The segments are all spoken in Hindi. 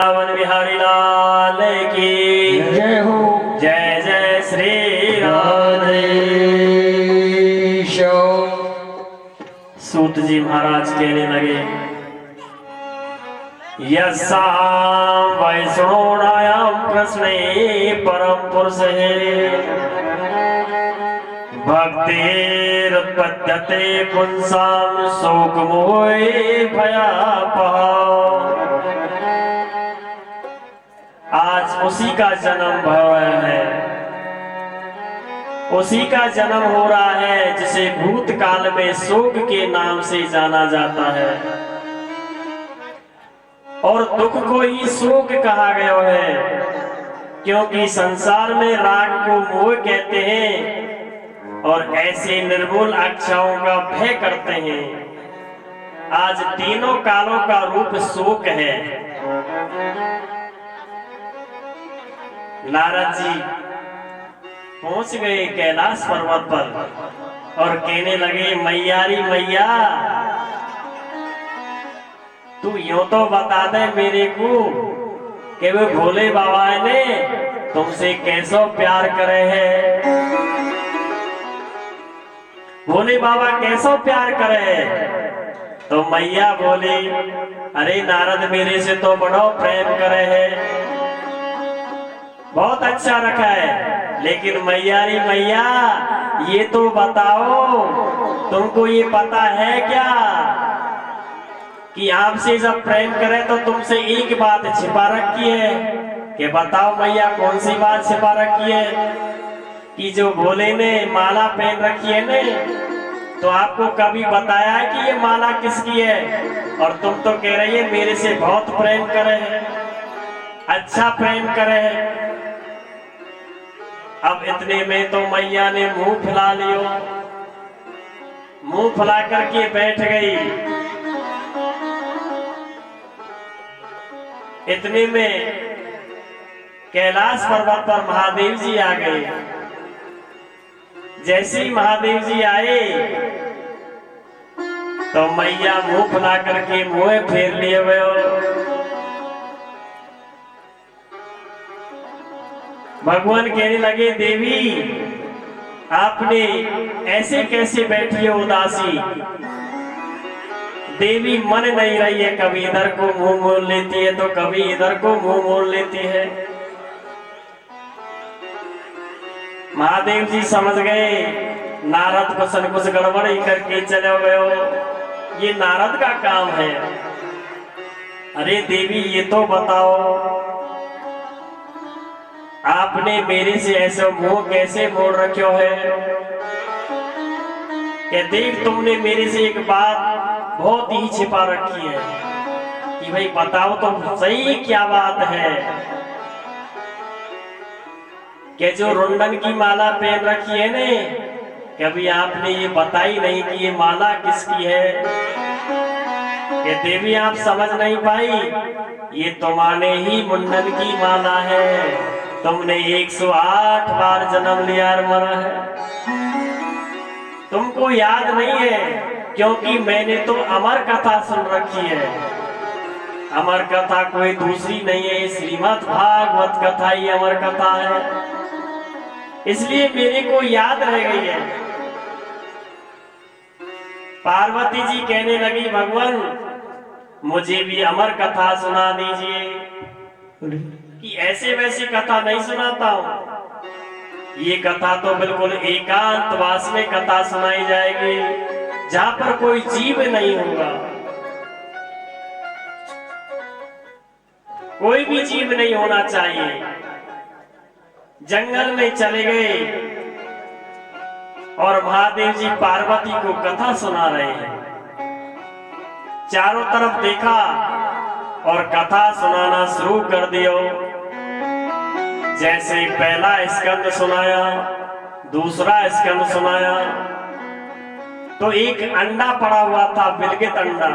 रावण बिहारी लाल की जय हो। जय जय श्री राम। सूत जी महाराज कहने लगे, यस्साम वैष्णोणायाम कृष्णे परम पुरुष भक्तिरुत्पद्यते पुंसाम शोक मोह भयापहा। आज उसी का जन्म भव है, उसी का जन्म हो रहा है जिसे भूतकाल में शोक के नाम से जाना जाता है और दुख को ही शोक कहा गया है, क्योंकि संसार में राग को मोह कहते हैं और ऐसे निर्मूल अक्षयों का भय करते हैं। आज तीनों कालों का रूप शोक है। नारद जी पहुंच गए कैलाश पर्वत पर और कहने लगे, मैयारी मैया, तू यूं तो बता दे मेरे को कि वो भोले बाबा ने तुमसे कैसो प्यार करे है। भोले बाबा कैसो प्यार करे है? तो मैया बोली, अरे नारद मेरे से तो बड़ो प्रेम करे है, बहुत अच्छा रखा है, लेकिन मैयारी मैया ये तो बताओ, तुमको ये पता है क्या कि आपसे जब प्रेम करे तो तुमसे एक बात छिपा रखी है? कि बताओ मैया कौन सी बात छिपा रखी है? कि जो भोले ने माला पहन रखी है ने, तो आपको कभी बताया है कि ये माला किसकी है? और तुम तो कह रही है मेरे से बहुत प्रेम करे है, अच्छा प्रेम करे है। अब इतने में तो मैया ने मुंह फैला लियो, मुंह फैला करके बैठ गई। इतने में कैलाश पर्वत पर महादेव जी आ गए। जैसे ही महादेव जी आए तो मैया मुंह फैला करके मुंह फेर लिए हुए। भगवान कहने लगे, देवी आपने ऐसे कैसे बैठी हो उदासी? देवी मन नहीं रही है, कभी इधर को मुंह मोड़ लेती है तो कभी इधर को मुंह मोड़ लेती है। महादेव जी समझ गए नारद कुछ गड़बड़ी करके चले गए, ये नारद का काम है। अरे देवी ये तो बताओ, आपने मेरे से ऐसा मुंह कैसे मोड़ रखो है? कि देव तुमने मेरे से एक बात बहुत ही छिपा रखी है कि भाई बताओ तो सही क्या बात है? कि जो रुंडन की माला पहन रखी है ने, कभी आपने ये बताई नहीं कि ये माला किसकी है? कि देवी आप समझ नहीं पाई, ये तुम्हारे ही मुंडन की माला है। तुमने 108 बार जन्म लिया और मरा है, तुमको याद नहीं है, क्योंकि मैंने तो अमर कथा सुन रखी है। अमर कथा कोई दूसरी नहीं है, श्रीमद् भागवत कथा ही अमर कथा है, इसलिए मेरे को याद रह गई है। पार्वती जी कहने लगी, भगवान मुझे भी अमर कथा सुना दीजिए। कि ऐसे वैसी कथा नहीं सुनाता हूं, ये कथा तो बिल्कुल एकांतवास में कथा सुनाई जाएगी, जहां पर कोई जीव नहीं होगा, कोई भी जीव नहीं होना चाहिए। जंगल में चले गए और महादेव जी पार्वती को कथा सुना रहे हैं। चारों तरफ देखा और कथा सुनाना शुरू कर दियो। जैसे पहला स्कंद सुनाया, दूसरा स्कंद सुनाया, तो एक अंडा पड़ा हुआ था, बिलगित अंडा,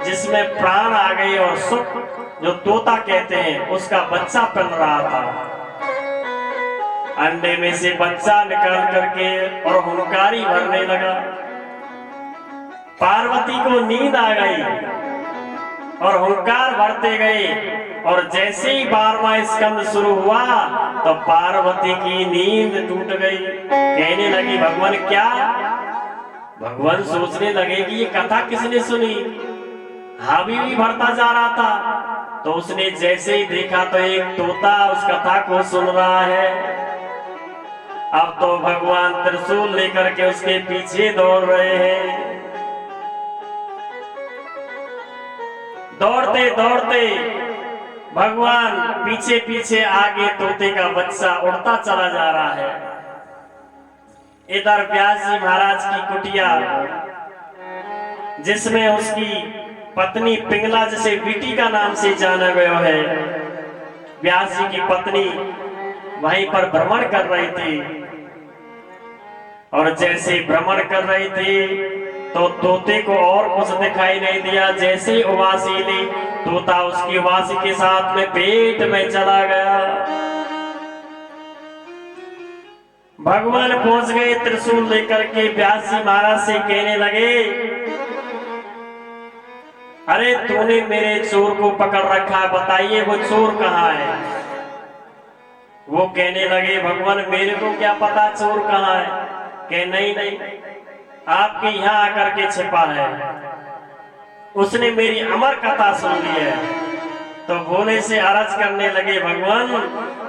जिसमें प्राण आ गए और सुख जो तोता कहते हैं उसका बच्चा पल रहा था। अंडे में से बच्चा निकाल करके और हुंकारी भरने लगा। पार्वती को नींद आ गई और हुंकार भरते गए और जैसे ही 12वां स्कंद शुरू हुआ तो पार्वती की नींद टूट गई। कहने लगी भगवान क्या? भगवान सोचने लगे कि ये कथा किसने सुनी, हावी भी भरता जा रहा था। तो उसने जैसे ही देखा तो एक तोता उस कथा को सुन रहा है। अब तो भगवान त्रिशूल लेकर के उसके पीछे दौड़ रहे हैं। दौड़ते दौड़ते भगवान पीछे पीछे आगे तोते का बच्चा उड़ता चला जा रहा है। इधर व्यास जी महाराज की कुटिया, जिसमें उसकी पत्नी पिंगला, जिसे विटी का नाम से जाना गया है, व्यास जी की पत्नी वहीं पर भ्रमण कर रही थी। और जैसे भ्रमण कर रही थी तो तोते को और कुछ दिखाई नहीं दिया। जैसे उवासी ली, तोता उसकी उवासी के साथ में पेट में चला गया। भगवान पहुंच गए त्रिशूल लेकर के। व्यास जी महाराज से कहने लगे अरे तूने मेरे चोर को पकड़ रखा है, बताइए वो चोर कहाँ है? वो कहने लगे भगवान मेरे को क्या पता चोर कहाँ है। कह नहीं नहीं, आपके यहाँ आकर के छिपा है, उसने मेरी अमर कथा सुन ली है। तो भोले से अरज करने लगे भगवान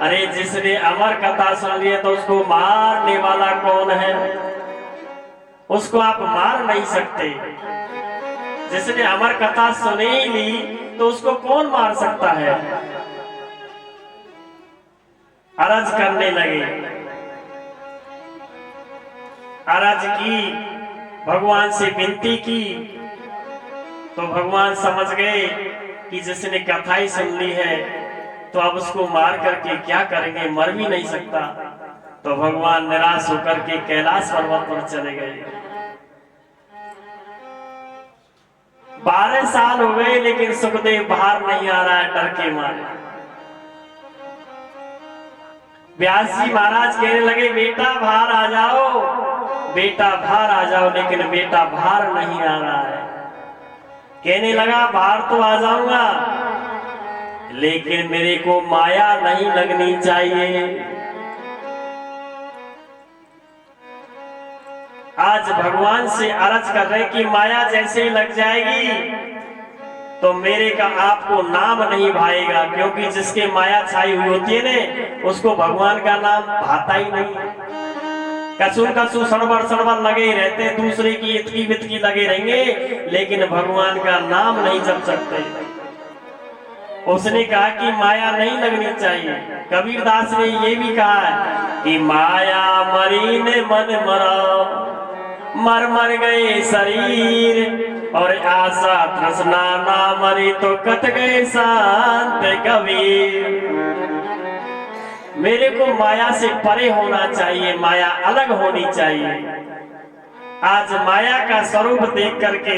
अरे जिसने अमर कथा सुन ली है तो उसको मारने वाला कौन है? उसको आप मार नहीं सकते। जिसने अमर कथा सुन ही ली तो उसको कौन मार सकता है? अरज करने लगे। अरज की, भगवान से विनती की तो भगवान समझ गए कि जिसने कथा ही सुन ली है तो अब उसको मार करके क्या करेंगे, मर भी नहीं सकता। तो भगवान निराश होकर के कैलाश पर्वत पर चले गए। 12 साल हो गए लेकिन सुखदेव बाहर नहीं आ रहा है डर के मारे। व्यास जी महाराज कहने लगे बेटा बाहर आ जाओ, बेटा बाहर आ जाओ, लेकिन बेटा बाहर नहीं आ रहा है। कहने लगा बाहर तो आ जाऊंगा लेकिन मेरे को माया नहीं लगनी चाहिए। आज भगवान से अर्ज कर रहे कि माया जैसे ही लग जाएगी तो मेरे का आपको नाम नहीं भाएगा, क्योंकि जिसके माया छाई हुई होती है ने उसको भगवान का नाम भाता ही नहीं। कसूर सड़बड़ सड़बड़ लगे ही रहते, दूसरे की इतकी बितकी लगे रहेंगे लेकिन भगवान का नाम नहीं जप सकते। उसने कहा कि माया नहीं लगनी चाहिए। कबीरदास ने ये भी कहा है कि माया मरी ने मन मरा, मर मर गए शरीर, और आशा तृष्णा ना मरी तो कत गए शांत कबीर। मेरे को माया से परे होना चाहिए, माया अलग होनी चाहिए। आज माया का स्वरूप देख करके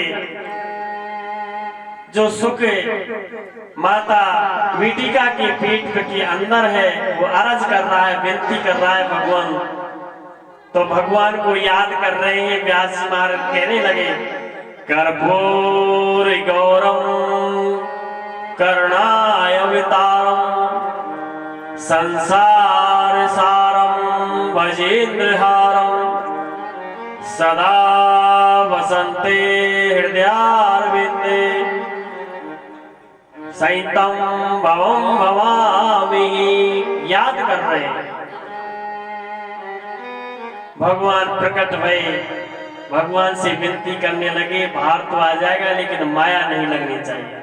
जो सुख माता विटिका के पेट के अंदर है वो अर्ज कर रहा है, विनती कर रहा है भगवान। तो भगवान को याद कर रहे हैं। व्यास महाराज कहने लगे कर्पूर गौरम करुणावतारम संसार सारम भजेन्द्रहारम सदा वसंते हृदयारविंदे सहितम भवम भवामि। याद कर रहे हैं। भगवान प्रकट भय, भगवान से विनती करने लगे बाहर तो आ जाएगा लेकिन माया नहीं लगनी चाहिए।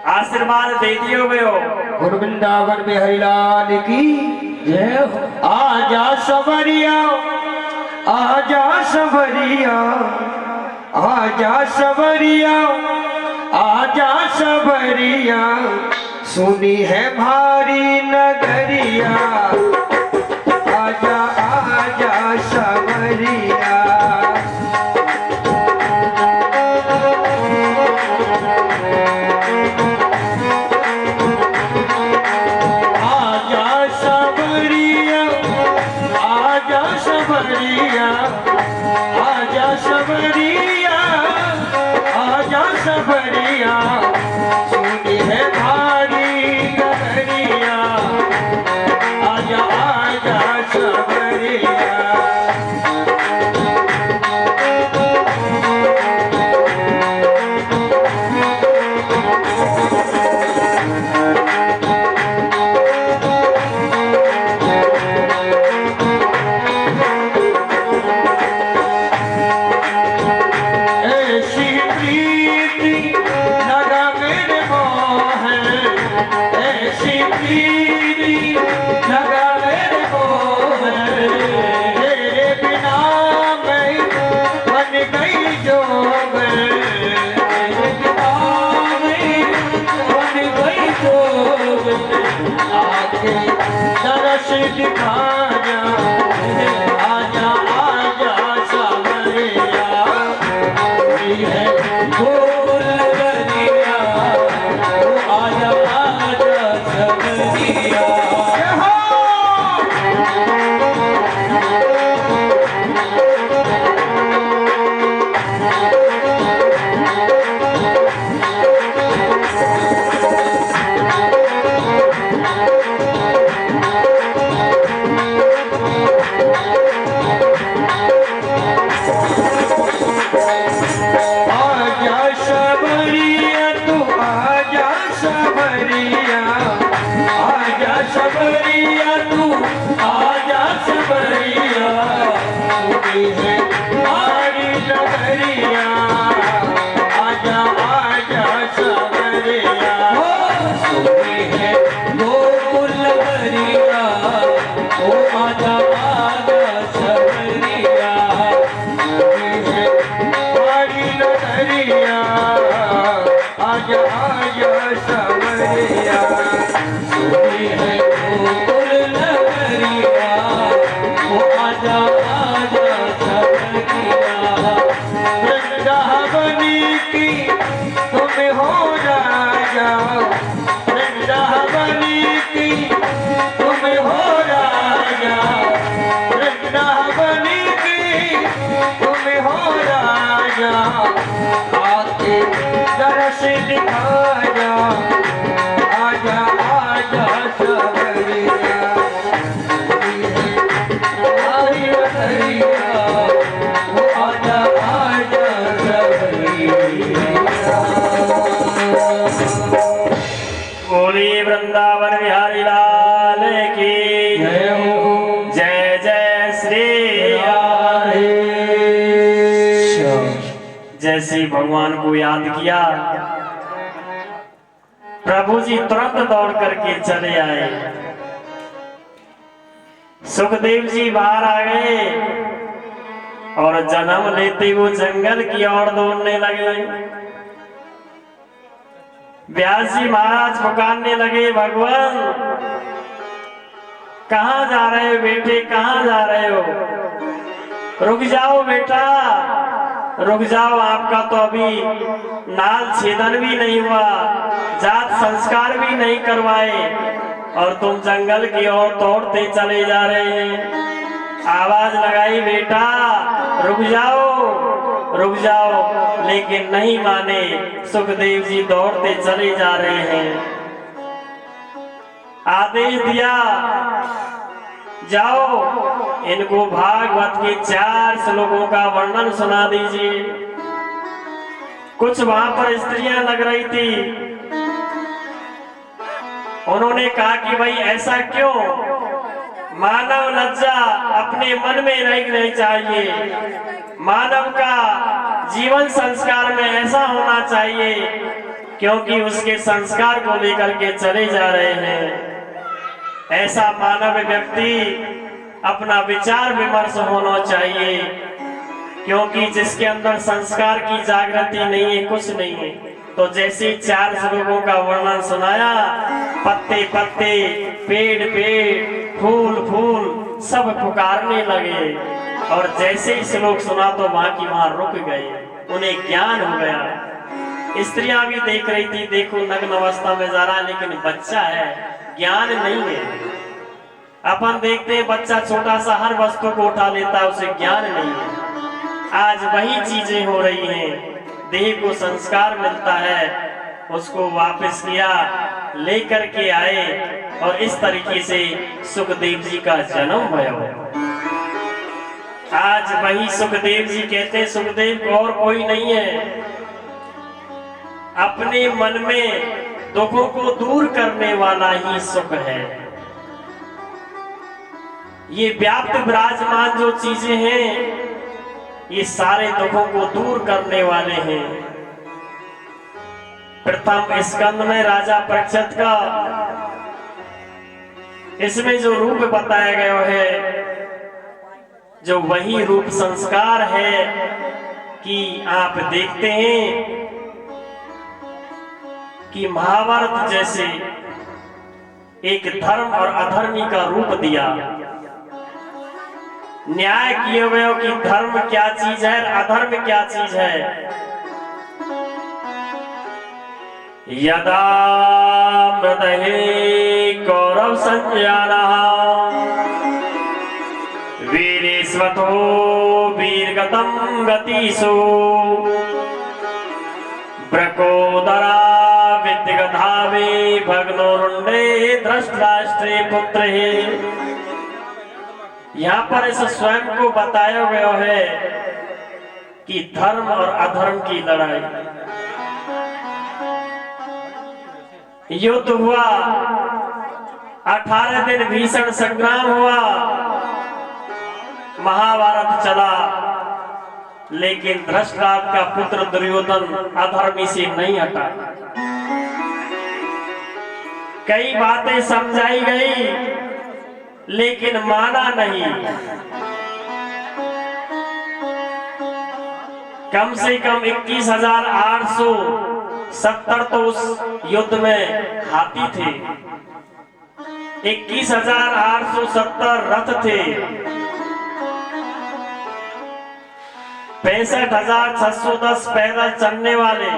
आशीर्वाद दे दियो गयो। वृंदावन में हरिलाल की जय हो। आजा सबरिया, आजा सबरिया, आजा सबरिया, आजा सबरिया, सुनी है भारी नगरिया, आजा आजा सबरिया। आजा सबरिया, आजा सबरिया, वीरी लगावे रे मोहन, तेरे बिना मैं बन गई जोगन, तेरे बिना मैं बन गई जोगन, आके दरस दिखा जा, आजा आजा सावरिया, है बोल बनिया, आजा आजा सबरिया। आजा सबरिया तू आजा सबरिया, आजा सबरिया तू आजा सबरिया, तू है हमारी नगरिया, आजा आजा सबरिया, तू है गोकुल नगरिया, ओ आजा आजा सबरिया, तू है हमारी नगरिया, आजा आजा सबरिया, तू है गोकुल नगरिया, ओ आजा आजा सबरिया। वृंदावनी की तुम हो राजा, वृंदावनी की तुम हो राजा, वृंदावनी की तुम हो राजा, आके दरस दिखा जा, आजा आजा सबरिया, आई नगरिया, वो आजा आजा सबरिया। बोलिए वृंदावन बिहारी लाल की जय हो जय जय श्री राधे श्याम। जैसे भगवान को याद किया, प्रभु जी तुरंत दौड़ करके चले आए। सुखदेव जी बाहर आ गए और जन्म लेते वो जंगल की ओर दौड़ने लगे। व्यास जी महाराज पुकारने लगे, भगवान कहाँ जा रहे हो बेटे, कहाँ जा रहे हो? रुक जाओ बेटा, रुक जाओ, आपका तो अभी नाल छेदन भी नहीं हुआ, जात संस्कार भी नहीं करवाए और तुम जंगल की ओर दौड़ते चले जा रहे हैं। आवाज लगाई, बेटा रुक जाओ रुक जाओ, लेकिन नहीं माने। सुखदेव जी दौड़ते चले जा रहे हैं। आदेश दिया, जाओ इनको भागवत के 4 श्लोकों का वर्णन सुना दीजिए। कुछ वहां पर स्त्रियां लग रही थी, उन्होंने कहा कि भाई ऐसा क्यों? मानव लज्जा अपने मन में नहीं चाहिए, मानव का जीवन संस्कार में ऐसा होना चाहिए, क्योंकि उसके संस्कार को लेकर के चले जा रहे हैं। ऐसा मानव व्यक्ति अपना विचार विमर्श होना चाहिए, क्योंकि जिसके अंदर संस्कार की जागृति नहीं है, कुछ नहीं है। तो जैसे 4 श्लोकों का वर्णन सुनाया, पत्ते पत्ते, पेड़ पेड़, फूल फूल सब पुकारने लगे। और जैसे ही श्लोक सुना तो वहां की वहां रुक गए, उन्हें ज्ञान हो गया। स्त्रियां भी देख रही थी, देखो नग्न अवस्था में जा रहा, लेकिन बच्चा है, ज्ञान नहीं है। अपन देखते हैं बच्चा छोटा सा हर वस्तु को उठा लेता है, उसे ज्ञान नहीं है। आज वही चीजें हो रही हैं, देह को संस्कार मिलता है, उसको वापस किया, लेकर के आए और इस तरीके से सुखदेव जी का जन्म हुआ। आज वही सुखदेव जी कहते हैं, सुखदेव को और कोई नहीं है, अपने मन में दुखों को दूर करने वाला ही सुख है। ये व्याप्त विराजमान जो चीजें हैं, ये सारे दुखों को दूर करने वाले हैं। प्रथम स्कंद में राजा परीक्षित का इसमें जो रूप बताया गया है, जो वही रूप संस्कार है कि आप देखते हैं कि महाभारत जैसे एक धर्म और अधर्मी का रूप दिया, न्याय किए गए कि धर्म क्या चीज है, अधर्म क्या चीज है। यदा मृदहे कौरव संज्ञानः वीरेश्वतो वीरगतं गतिषु ब्रकोदरा विद्यगधावे भग्नोरुंडे धृतराष्ट्रे पुत्र है। यहाँ पर इस स्वयं को बताया गया है कि धर्म और अधर्म की लड़ाई, युद्ध हुआ, 18 दिन भीषण संग्राम हुआ, महाभारत चला, लेकिन धृतराष्ट्र का पुत्र दुर्योधन अधर्मी से नहीं हटा। कई बातें समझाई गई लेकिन माना नहीं। कम से कम 21,870 तो उस युद्ध में हाथी थे, 21,870 रथ थे, 65,610 पैदल चलने वाले,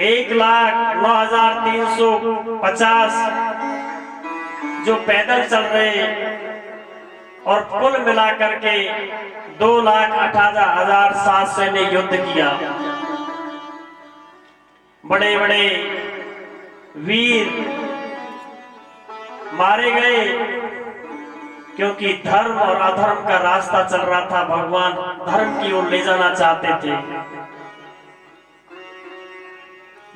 1,09,350 जो पैदल चल रहे, और कुल मिलाकर के 2,18,700 ने युद्ध किया। बड़े बड़े वीर मारे गए क्योंकि धर्म और अधर्म का रास्ता चल रहा था। भगवान धर्म की ओर ले जाना चाहते थे।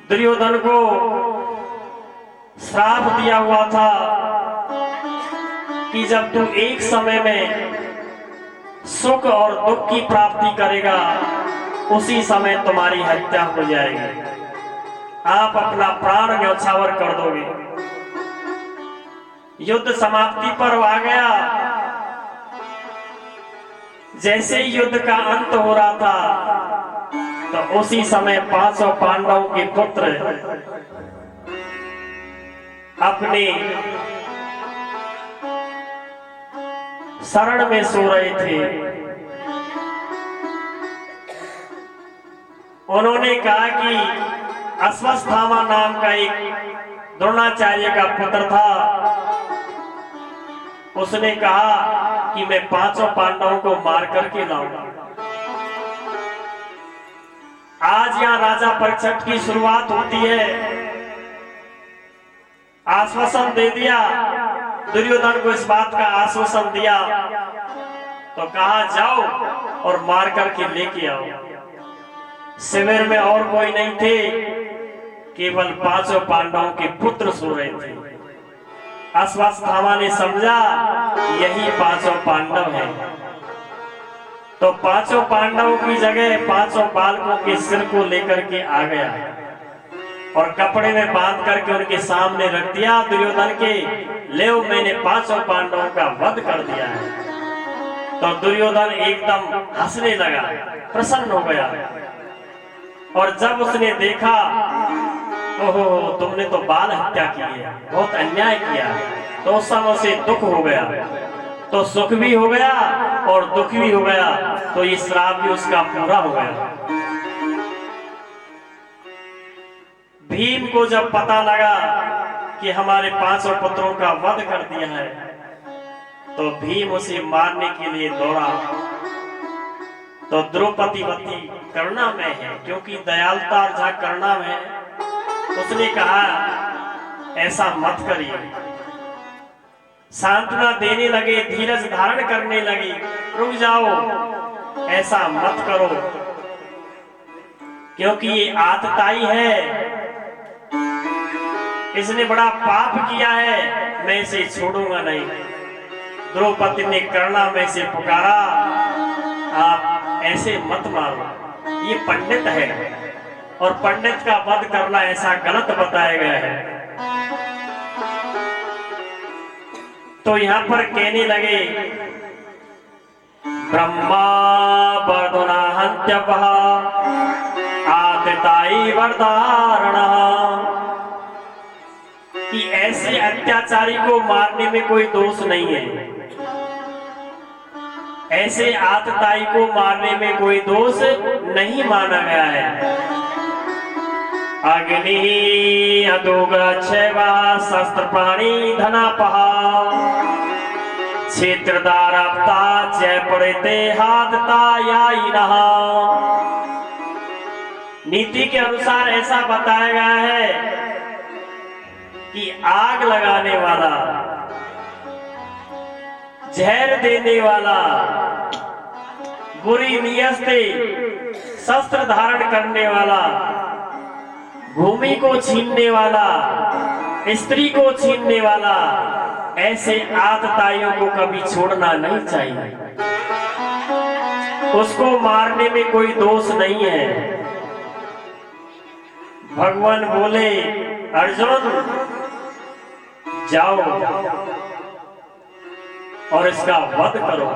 दुर्योधन को श्राप दिया हुआ था कि जब तू एक समय में सुख और दुख की प्राप्ति करेगा, उसी समय तुम्हारी हत्या हो जाएगी, आप अपना प्राण न्यौछावर कर दोगे। युद्ध समाप्ति पर आ गया। जैसे ही युद्ध का अंत हो रहा था, तो उसी समय 500 पांडवों के पुत्र अपने शरण में सो रहे थे। उन्होंने कहा कि अश्वत्थामा नाम का एक द्रोणाचार्य का पुत्र था, उसने कहा कि मैं 500 पांडवों को मार करके लाऊंगा। आज यहाँ राजा परीक्षित की शुरुआत होती है। आश्वासन दे दिया, दुर्योधन को इस बात का आश्वासन दिया, तो कहा जाओ और मार करके लेके आओ। शिविर में और कोई नहीं थे, केवल 500 पांडवों के पुत्र सो रहे थे। अश्वत्थामा ने समझा यही 500 पांडव हैं, तो 500 पांडवों की जगह 500 बालकों के सिर को लेकर के आ गया और कपड़े में बांध करके उनके सामने रख दिया दुर्योधन के, ले मैंने 500 पांडवों का वध कर दिया है। तो दुर्योधन एकदम हंसने लगा, प्रसन्न हो गया। और जब उसने देखा, ओहो तुमने तो बाल हत्या की है, बहुत अन्याय किया, तो उस समय उसे दुख हो गया। तो सुख भी हो गया और दुख भी हो गया, तो ये श्राप भी उसका पूरा हो गया। भीम को जब पता लगा कि हमारे 500 पुत्रों का वध कर दिया है, तो भीम उसे मारने के लिए दौड़ा। तो द्रौपदी वती करुणा में है, क्योंकि दयालुता जहाँ करुणा में है, उसने कहा ऐसा मत करिए। सांत्वना देने लगे, धीरज धारण करने लगी, रुक जाओ, ऐसा मत करो, क्योंकि ये आतताई है, इसने बड़ा पाप किया है, मैं इसे छोड़ूंगा नहीं। द्रौपदी ने करुणा में से पुकारा, आप ऐसे मत मारो, ये पंडित है और पंडित का वध करना ऐसा गलत बताया गया है। तो यहां पर कहने लगे ब्रह्मा वर्धुनाहंत्यपः आदिताई वरदारण, कि ऐसे अत्याचारी को मारने में कोई दोष नहीं है, ऐसे आतताई को मारने में कोई दोष नहीं माना गया है। अग्नि अदोग्रक्षवा शस्त्र प्राणी धनापहा क्षेत्रदाराप्ता जय पड़ते हादता याइनहा। नीति के अनुसार ऐसा बताया गया है कि आग लगाने वाला, जहर देने वाला, बुरी नियत से शस्त्र धारण करने वाला, भूमि को छीनने वाला, स्त्री को छीनने वाला, ऐसे आतताइयों को कभी छोड़ना नहीं चाहिए। उसको मारने में कोई दोष नहीं है। भगवान बोले अर्जुन जाओ और इसका वध करो।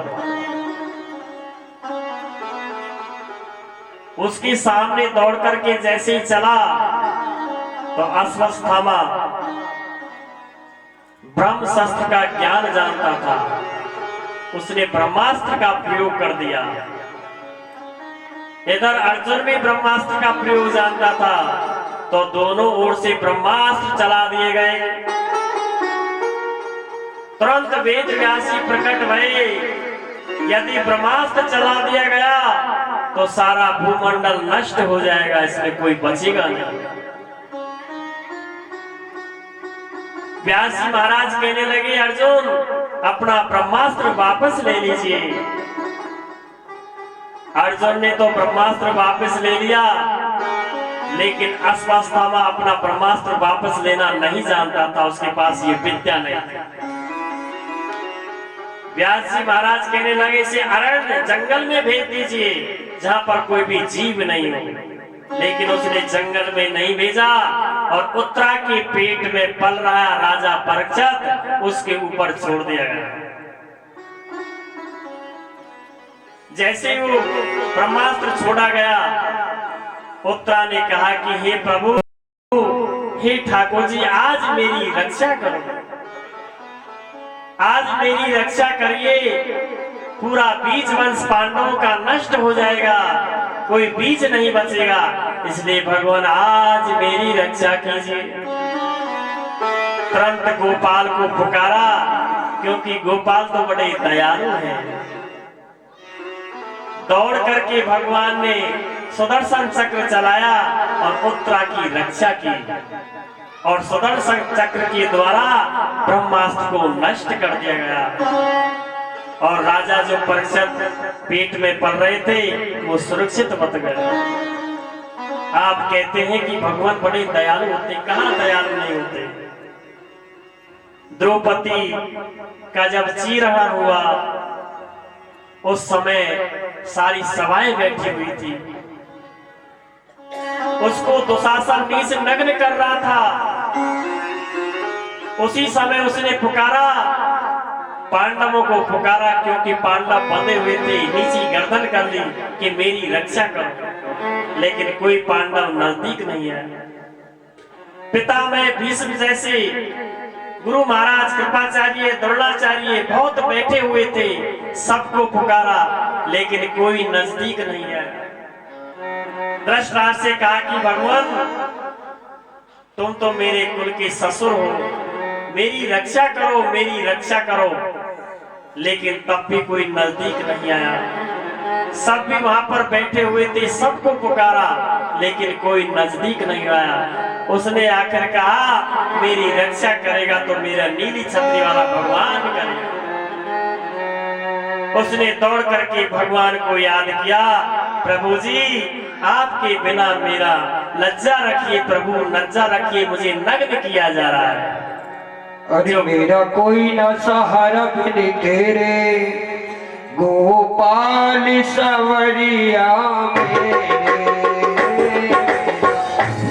उसके सामने दौड़ करके जैसे ही चला तो अश्वत्थामा ब्रह्म शस्त्र का ज्ञान जानता था, उसने ब्रह्मास्त्र का प्रयोग कर दिया। इधर अर्जुन भी ब्रह्मास्त्र का प्रयोग जानता था, तो दोनों ओर से ब्रह्मास्त्र चला दिए गए। तुरंत वेद व्यासी प्रकट भये। यदि ब्रह्मास्त्र चला दिया गया तो सारा भूमंडल नष्ट हो जाएगा, इसमें कोई बचेगा नहीं। व्यासी महाराज कहने लगे अर्जुन अपना ब्रह्मास्त्र वापस ले लीजिए। अर्जुन ने तो ब्रह्मास्त्र वापस ले लिया, लेकिन अश्वत्थामा अपना ब्रह्मास्त्र वापस लेना नहीं जानता था, उसके पास ये विद्या नहीं थी। व्यास जी महाराज कहने लगे इसे अरण्य जंगल में भेज दीजिए जहां पर कोई भी जीव नहीं हो। लेकिन उसने जंगल में नहीं भेजा और उत्तरा के पेट में पल रहा राजा परीक्षित उसके ऊपर छोड़ दिया गया। जैसे ही वो ब्रह्मास्त्र छोड़ा गया, उत्तरा ने कहा कि हे प्रभु, हे ठाकुर जी, आज मेरी रक्षा करो, आज मेरी रक्षा करिए। पूरा बीज वंश पांडवों का नष्ट हो जाएगा, कोई बीज नहीं बचेगा, इसलिए भगवान आज मेरी रक्षा कीजिए। तुरंत गोपाल को पुकारा, क्योंकि गोपाल तो बड़े दयालु हैं। दौड़ करके भगवान ने सुदर्शन चक्र चलाया और उत्तरा की रक्षा की, और सुदर्शन चक्र के द्वारा ब्रह्मास्त्र को नष्ट कर दिया गया। और राजा जो परीक्षित पेट में पल रहे थे वो सुरक्षित बच गए। आप कहते हैं कि भगवान बड़े दयालु होते, कहां दयालु नहीं होते। द्रौपदी का जब चीरहरण हुआ उस समय सारी सभाएं बैठी हुई थी, उसको दुशासन नीच नग्न कर रहा था। उसी समय उसने पुकारा, पांडवों को पुकारा, क्योंकि पांडव बंधे हुए थे, नीची गर्दन कर ली कि मेरी रक्षा करो। लेकिन कोई पांडव नजदीक नहीं है। पिता में भीष्म जैसे, गुरु महाराज कृपाचार्य, द्रोणाचार्य बहुत बैठे हुए थे, सबको पुकारा, लेकिन कोई नजदीक नहीं है। धृतराष्ट्र से कहा कि भगवान तुम तो मेरे कुल के ससुर हो, मेरी रक्षा करो, मेरी रक्षा करो। लेकिन तब भी कोई नजदीक नहीं आया। सब भी वहां पर बैठे हुए थे, सबको पुकारा, लेकिन कोई नजदीक नहीं आया। उसने आकर कहा मेरी रक्षा करेगा तो मेरा नीली छतरी वाला भगवान करेगा। उसने दौड़ करके भगवान को याद किया, प्रभु जी आपके बिना मेरा लज्जा रखिए, प्रभु लज्जा रखिए, मुझे नग्न किया जा रहा है। अरे मेरा कोई न सहारा बिन तेरे, गोपाल सवरिया मेरे,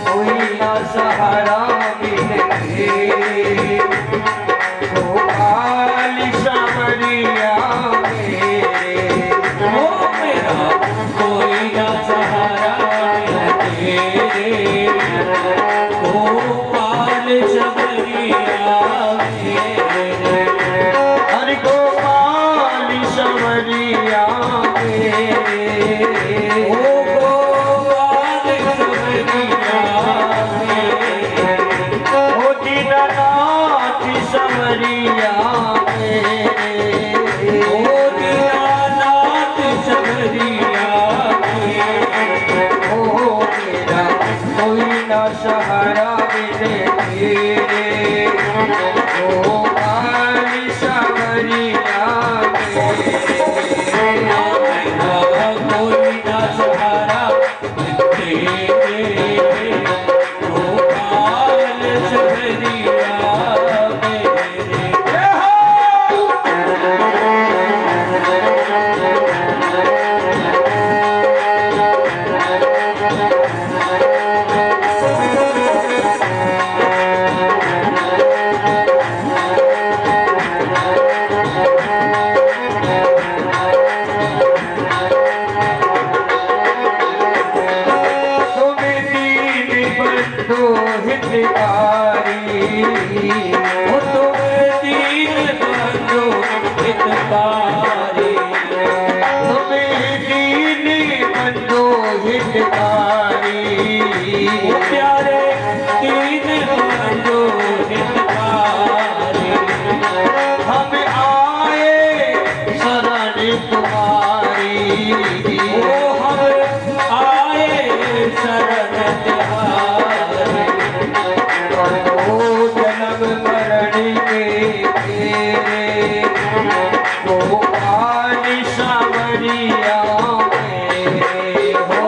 कोई न सहारा बिन तेरे, गोपाल गोपाल सबरिया मेरे, हरि गोपाल सबरिया मेरे, ओ गोपाल सबरिया मेरे, ओ दीनानाथ सबरिया मेरे, ओ दीनानाथ सबरिया मेरे, ओ मेरा कोई न सहारा मिले तेरे, गोपाल सबरिया मेरे, मेरा कोई ना सहारा तेरे, गोपाल सबरिया मेरे। तुम दीन बंधु हितकारी, ओ तुम दीन बंधु हितकारी, तुम दीन बंधु हितकारी, ओ प्यारे दीन बंधु हितकारी, हम आए शरण तुम्हारी, ओ हम आए शरण तिहारी, ओ जन्म मरण के तेरे, गोपाल सावरिया मेरे हो,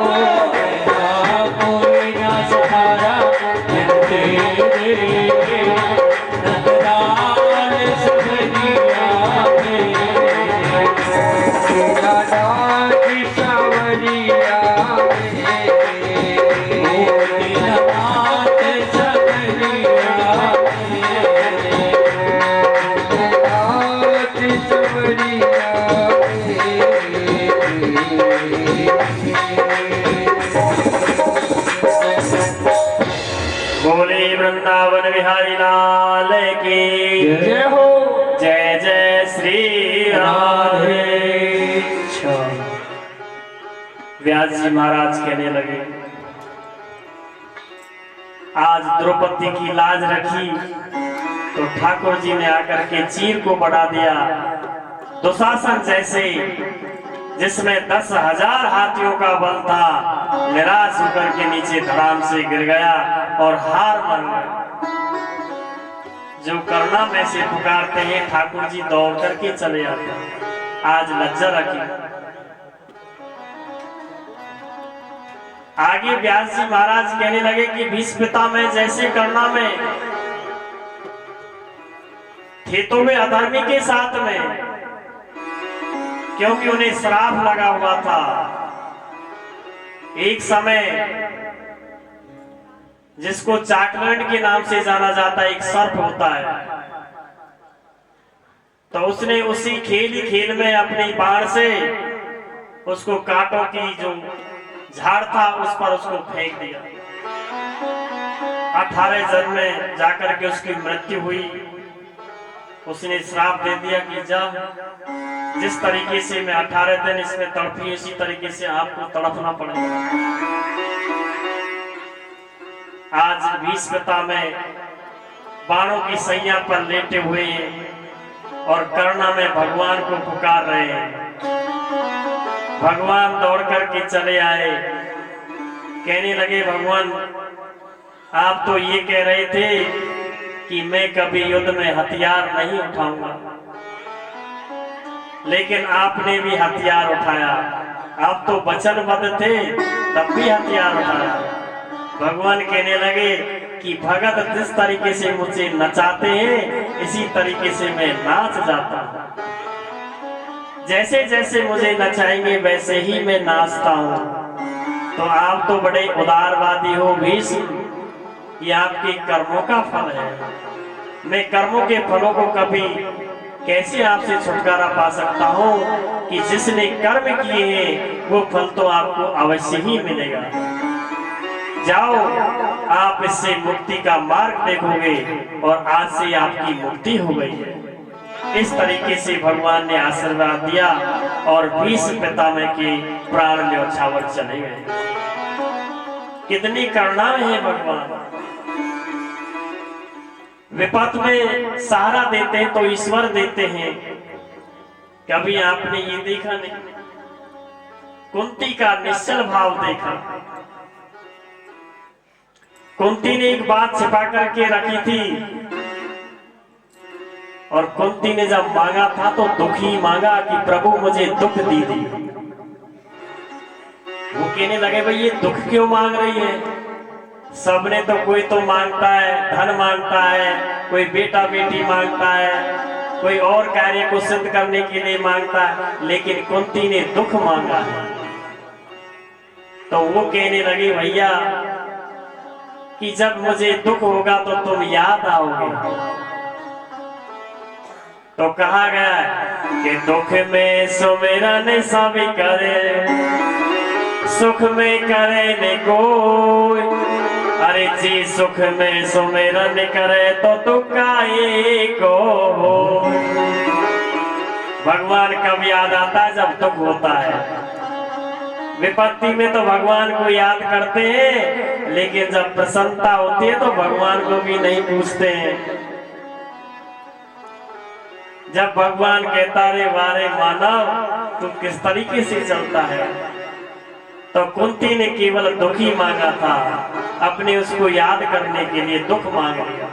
मेरा कोई ना सहारा तेरे, नंदलाल सबरिया मेरे, दीनानाथ सावरिया मेरे, ओ दीननाथ सबरिया मेरे, दीनानाथ सावरिया बोले वृंदावन बिहारी लाल की जय हो। जय जय श्री राधे। व्यास जी महाराज कहने लगे, आज द्रौपदी की लाज रखी तो ठाकुर जी ने आकर के चीर को बढ़ा दिया। दुशासन जैसे जिसमें 10,000 हाथियों का बल था, निराश होकर के नीचे धड़ाम से गिर गया और हार मान गया। जो करना में से पुकारते हैं ठाकुर जी दौड़ करके चले आते हैं। आज लज्जा रखी। आगे व्यास जी महाराज कहने लगे कि भीष्म पितामह जैसे करना में थे तो वे अधर्मी के साथ में, क्योंकि उन्हें श्राप लगा हुआ था। एक समय जिसको चाकलैंड के नाम से जाना जाता है, एक सर्प होता है, तो उसने उसी खेल ही खेल में अपनी बाण से उसको कांटों की जो झाड़ था उस पर उसको फेंक दिया। 18 जन्म में जाकर के उसकी मृत्यु हुई। उसने श्राप दे दिया कि जा, जिस तरीके से मैं 18 दिन इसमें तड़पी उसी तरीके से आपको तड़पना पड़ेगा। आज भीष्म पितामह बाणों की सैया पर लेटे हुए हैं और करुणा में भगवान को पुकार रहे हैं। भगवान दौड़ करके चले आए, कहने लगे, भगवान आप तो ये कह रहे थे कि मैं कभी युद्ध में हथियार नहीं उठाऊंगा, लेकिन आपने भी हथियार उठाया। आप तो वचनबद्ध थे तब भी हथियार उठाया। भगवान कहने लगे कि भगत जिस तरीके से मुझे नचाते हैं इसी तरीके से मैं नाच जाता हूँ। जैसे जैसे मुझे नचाएंगे वैसे ही मैं नाचता हूँ। तो आप तो बड़े उदारवादी हो भीष्म, ये आपके कर्मों का फल है। मैं कर्मों के फलों को कभी कैसे आपसे छुटकारा पा सकता हूँ कि जिसने कर्म किए हैं वो फल तो आपको अवश्य ही मिलेगा। जाओ आप इससे मुक्ति का मार्ग देखोगे और आज से आपकी मुक्ति हो गई है। इस तरीके से भगवान ने आशीर्वाद दिया और भीष्म पितामह के प्राण न्योछावर चले गए। कितनी करुणाएं हैं भगवान। विपत में सहारा देते हैं तो ईश्वर देते हैं। कभी आपने ये देखा नहीं, कुंती का निश्चल भाव देखा। कुंती ने एक बात छिपा करके रखी थी और कुंती ने जब मांगा था तो दुखी मांगा कि प्रभु मुझे दुख दीजिए। वो कहने लगे भाई ये दुख क्यों मांग रही है? सबने तो, कोई तो मांगता है धन मांगता है, कोई बेटा बेटी मांगता है, कोई और कार्य को सिद्ध करने के लिए मांगता है, लेकिन कुंती ने दुख मांगा है। तो वो कहने लगी भैया कि जब मुझे दुख होगा तो तुम याद आओगे। तो कहा गया कि दुख में सुमिरन सब करे, सुख में करे ने कोई। अरे जी सुख में सुमिरन करे तो दुख काहे को हो। भगवान कब याद आता है? जब दुख होता है। विपत्ति में तो भगवान को याद करते हैं, लेकिन जब प्रसन्नता होती है तो भगवान को भी नहीं पूछते हैं। जब भगवान कहता रे वारे मानव तू किस तरीके से चलता है, तो कुंती ने केवल दुख ही मांगा था, अपने उसको याद करने के लिए दुख मांग लिया।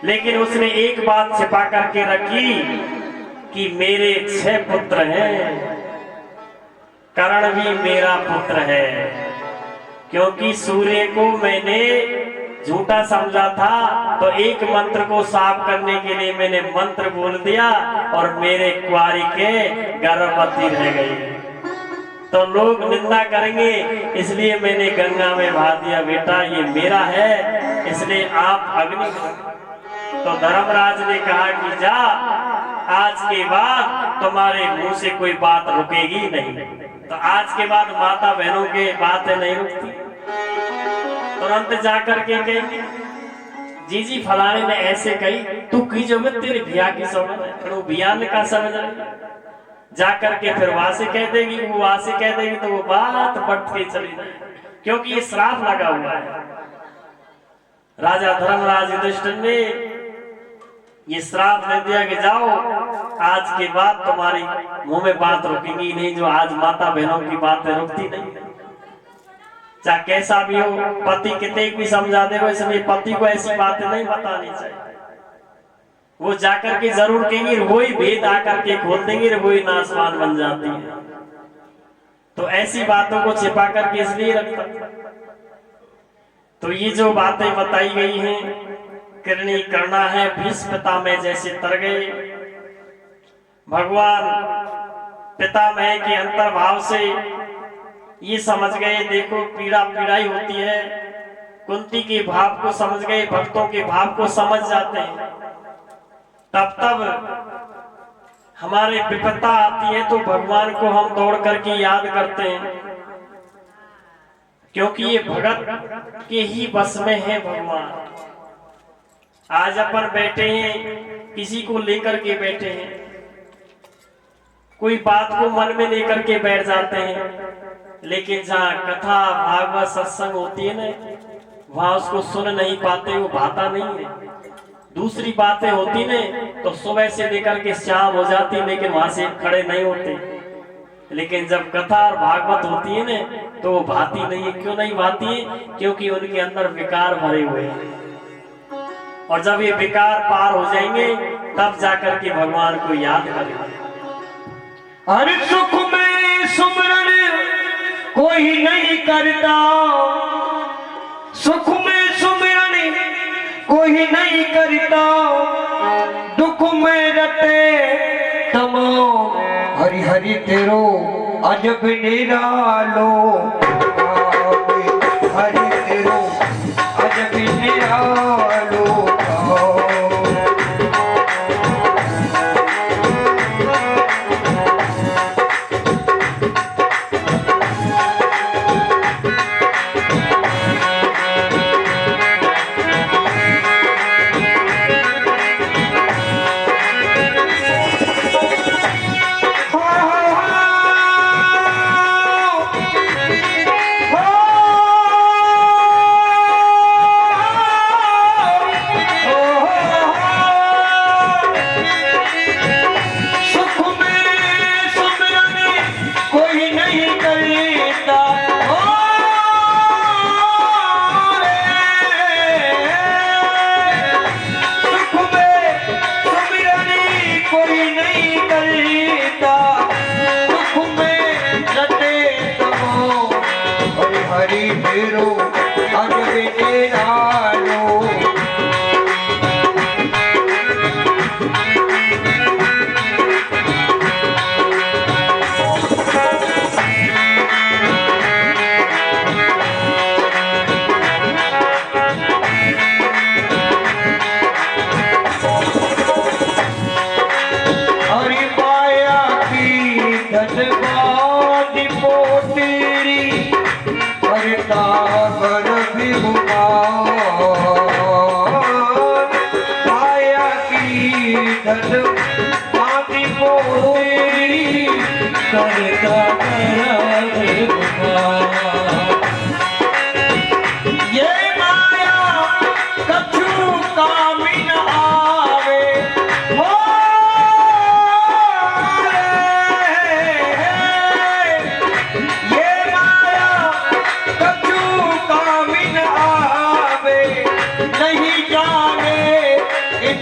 लेकिन उसने एक बात छिपा करके रखी कि मेरे 6 पुत्र हैं, कर्ण भी मेरा पुत्र है। क्योंकि सूर्य को मैंने झूठा समझा था तो एक मंत्र को साफ करने के लिए मैंने मंत्र बोल दिया और मेरे कुंवारी के गर्भवती रह गई। तो लोग निंदा करेंगे, इसलिए मैंने गंगा में बहा दिया। बेटा ये मेरा है, इसलिए आप अग्नि। तो धर्मराज ने कहा कि जा, आज के बाद तुम्हारे मुंह से कोई बात रुकेगी नहीं। तो आज के बाद माता बहनों के बातें नहीं रुकती। तुरंत जाकर के कहेंगे जी फलाने ने ऐसे कही, तू की जो मैं तेरे भिया की समझ है, भिया ने का समझ रही। जाकर के फिर वहां से कह देगी, वो वहां से कह देगी, तो वो बात बढ़ के चली जाए। क्योंकि ये श्राप लगा हुआ है। राजा धर्मराज युधिष्ठिर ने ये श्राप दे दिया कि जाओ, आज के बाद तुम्हारी मुंह में बात रुकेगी नहीं, जो आज माता बहनों की बातें रुकती नहीं। चाहे कैसा भी हो, पति कितने भी समझा दे, इसलिए पति को ऐसी बातें नहीं बतानी चाहिए। वो जाकर के जरूर कहेंगे, वही भेद आकर के खोल देंगे, वही नासवान बन जाती है। तो ऐसी बातों को छिपा करके इसलिए रखता। तो ये जो बातें बताई गई हैं, करनी करना है। भीष्म पितामह जैसे तर गए। भगवान पितामह के अंतर्भाव से ये समझ गए, देखो पीड़ा पीड़ाई होती है। कुंती के भाव को समझ गए, भक्तों के भाव को समझ जाते हैं। तब हमारे विपत्ता आती है तो भगवान को हम दौड़ करके याद करते हैं, क्योंकि ये भगत के ही बस में है भगवान। आज अपन बैठे हैं, किसी को लेकर के बैठे हैं, कोई बात को मन में लेकर के बैठ जाते हैं, लेकिन जहाँ कथा भागवत सत्संग होती है ना, वहां उसको सुन नहीं पाते, वो भाता नहीं है। दूसरी बातें होती ने तो सुबह से लेकर के शाम हो जाती, लेकिन वहां से खड़े नहीं होते। लेकिन जब कथा और भागवत होती है ना, तो वो भाती नहीं है। क्यों नहीं भाती है? क्योंकि उनके अंदर विकार भरे हुए हैं। और जब ये विकार पार हो जाएंगे, तब जाकर के भगवान को याद करेंगे। हर सुख में सुमरन कोई नहीं करता, सुख में सुमरन कोई नहीं करता, दुख में रटे तमाम हरि हरि तेरो अजब निरालो। हरि तेरो अजब निरालो।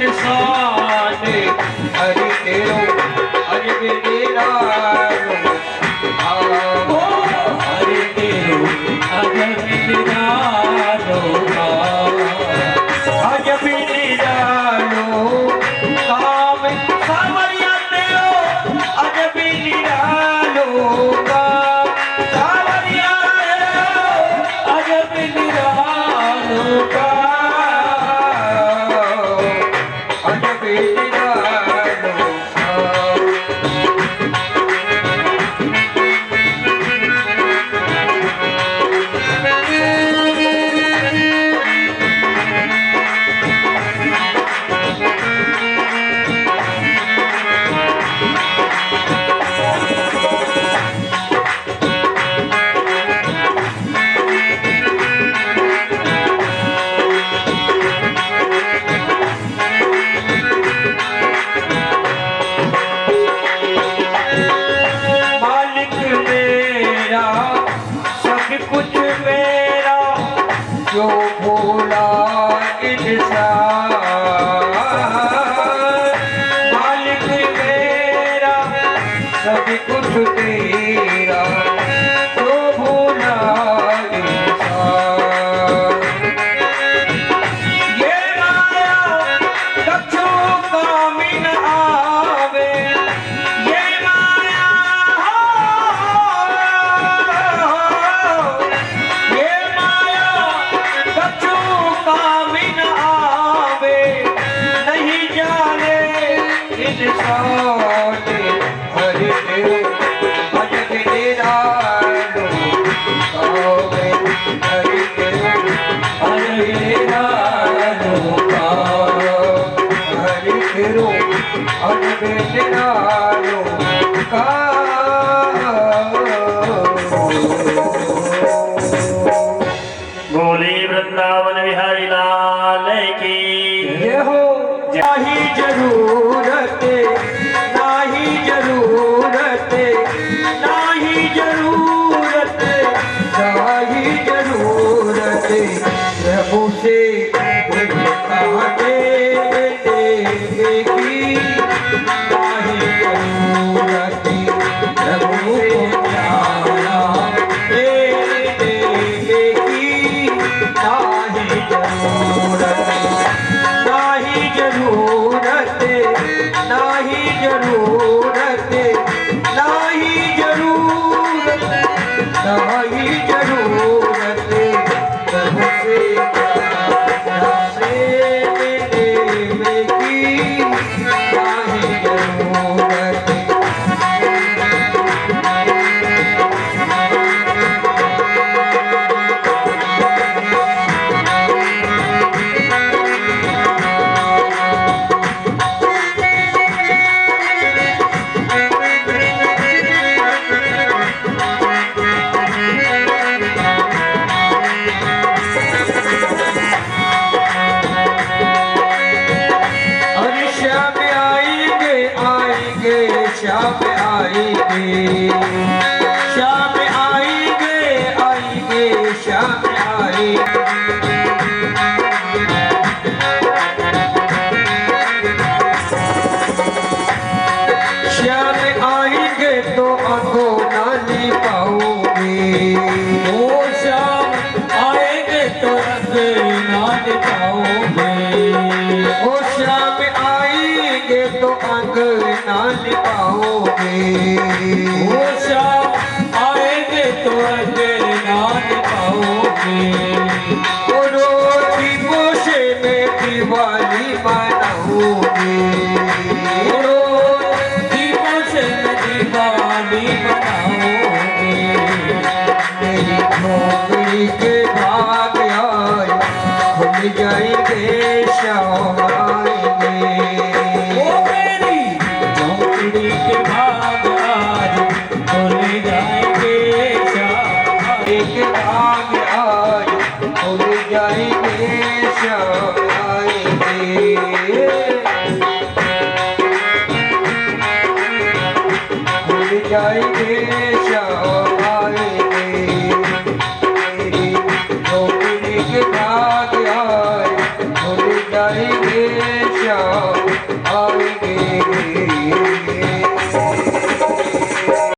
इंसान हरि तेरो अजब निरालो हरि तेरो अजब निरालो अजब निरालो काम सावरिया तेरो अजब निरालो काम सावरिया अजब निरालो अजब निरालो मालिक मेरा सब कुछ मेरा जो भोला इंसान मालिक मेरा सब कुछ तेरा जो भोला इंसान ये माया कछु काम न आवे ये माया ये माया कछु काम न आवे नहीं जाने इंसान हरि तेरो अजब निरालो आवे हरि तेरो अजब निरालो हरि तेरो अजब निरालो बोले वृंदावन बिहारी लाल की ये हो नाही जरूरत नाही जरूरत नाही जरूरत नाही जरूरत प्रभु से कहा देने की नाही जरूरत प्रभु से प्यारा देने की नाही जरूरत नाही जरूरत नाही जरूरत नाही जरूरत नाही जरूरत प्रभु से प्रेम की नाही जरूरत अरे श्याम आएंगे आएंगे श्याम आएंगे श्याम आएंगे आएंगे श्याम आएंगे श्याम आएंगे तो आंखों नानी पाओगे ओ श्याम आएंगे तो रंग नाच पाओगे ओ श्याम आएंगे तो अंगना निभाओगे ओ श्याम आएंगे तो रंग नाच पाओगे ओ रोटी पोषे में दिवाली मनाओगे दीपों से दिवाली बनाओगे मेरी झोपड़ी के भाग आए खुल जाएंगे श्याम आएंगे ओ मेरी झोंपड़ी के भाग आज खुल जाएंगे श्याम एक भाग आए खुल जाएंगे श्याम आएंगे खुल जाएंगे